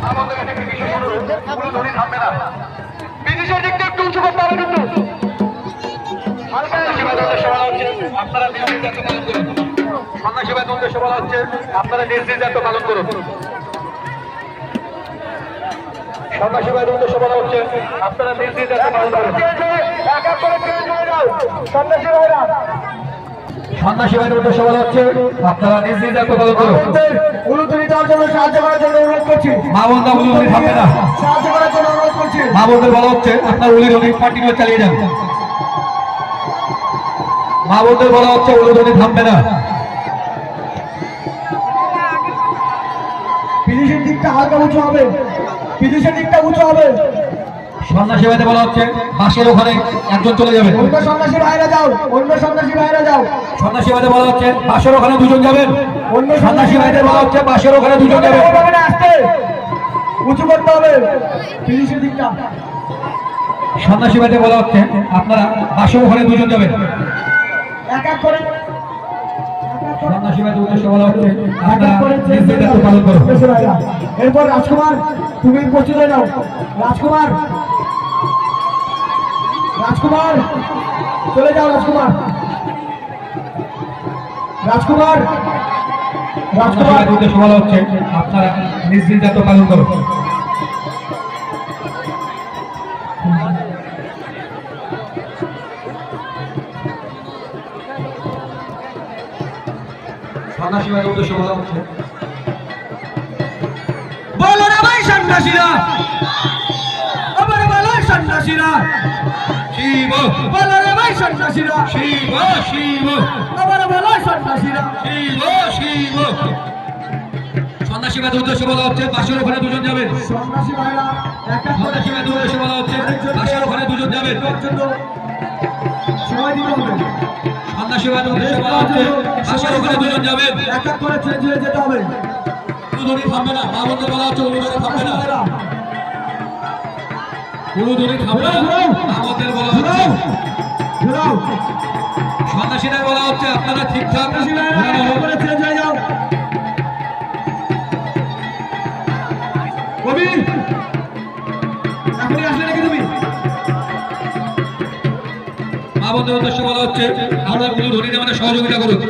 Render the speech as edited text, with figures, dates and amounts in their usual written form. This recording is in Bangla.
আমাদের কাছে বিশেষ অনুরোধ, কোনো ধরে থামবে না। বিদেশের দিকটা একটু উঁচু করতে হবে কিন্তু আপনারা সন্ন্যাসীবাদ উদ্দেশ্য বলা হচ্ছে আপনারা নির্দিষ্ট পালন করুন। সন্ন্যাসীবাদ উদ্দেশ্য বলা হচ্ছে আপনারা নির্দিষ্ট পালন করুন। সন্ন্যাসীবাদের উদ্দেশ্য বলা হচ্ছে আপনারা নির্দিষ্ট পালন করুন। উলুধুরি দেওয়ার জন্য সাহায্য করার জন্য অনুরোধ করছি। মা বোনরা উলুধুরি থামবে না, সাহায্য করার জন্য অনুরোধ করছি। মা বোনদের বলা হচ্ছে আপনার উলুধুরি কন্টিনিউ চালিয়ে যান। মা বোনদের বলা হচ্ছে উলুধুরি থামবে না। বিদেশের দিকটা হালকা উঁচু হবে, বিদেশের দিকটা উঁচু হবে। সন্ন্যাসীবাদে বলা হচ্ছে বাসের ওখানে একজন চলে যাবে। অন্য সন্ন্যাসী বাইরে যাও, অন্য সন্ন্যাসী বাইরে যাও। সন্ন্যাসীবাদে বলা হচ্ছে বাসের ওখানে দুজন যাবেন। অন্য সন্ন্যাসীবাদে বলা হচ্ছে বাসের ওখানে দুজন যাবেন। আসতে উঁচু করতে হবে বিদেশের দিকটা। সন্ন্যাসীবাদে বলা হচ্ছে আপনারা বাসের ওখানে দুজন যাবেন। এক এক করে সন্ন্যাসীবাদের উদ্দেশ্য বলা হচ্ছে এক এক করে আপনারা পালন করুন। এরপর রাজকুমার তুমি প্রস্তুত হয়ে নাও। রাজকুমার, রাজকুমার চলে যাও। রাজকুমার, রাজকুমার, রাজকুমার সন্ন্যাসীবাদের উদ্দেশ্য বলা হচ্ছে আপনারা নির্দিষ্ট পালন করুন। সন্ন্যাসীবাদের উদ্দেশ্য বলা হচ্ছে বলো না ভাই সন্ন্যাসীরা, আবার বলো সন্ন্যাসীরা, শিব বলো রে ভাই সন্ন্যাসীরা, শিব শিব আবার বলো সন্ন্যাসীরা, শিব শিব। সন্ন্যাসীবাদের উদ্দেশ্য বলা হচ্ছে বাসের ওখানে দুজন যাবেন। সন্ন্যাসী ভাইরা এক এক করে সন্ন্যাসীবাদের উদ্দেশ্য বলা হচ্ছে বাসের ওখানে দুজন যাবেন। জন্য সময় দিতে হবে। সন্ন্যাসীবাদের উদ্দেশ্য বলা হচ্ছে বাসের ওখানে দুজন যাবেন। এক এক করে চেঞ্জ হয়ে যেতে হবে। উলুধুরি থামবে না, মা বলতে বলা হচ্ছে উলুধুরি থামবে না, ভাইরা, উলুধুরি থামবে না। আমাদের বলা হচ্ছে ঘুরাও। সন্ন্যাসীদের বলা হচ্ছে আপনারা ঠিকঠাক সন্ন্যাসী ভাইরা এক এক করে চেঞ্জ হয়ে যাও। কবি এখনই আসলে নাকি তুমি? মা বন্ধুর উদ্দেশ্য বলা হচ্ছে আমরা উলুধুরিতে আমাদের সহযোগিতা করুন।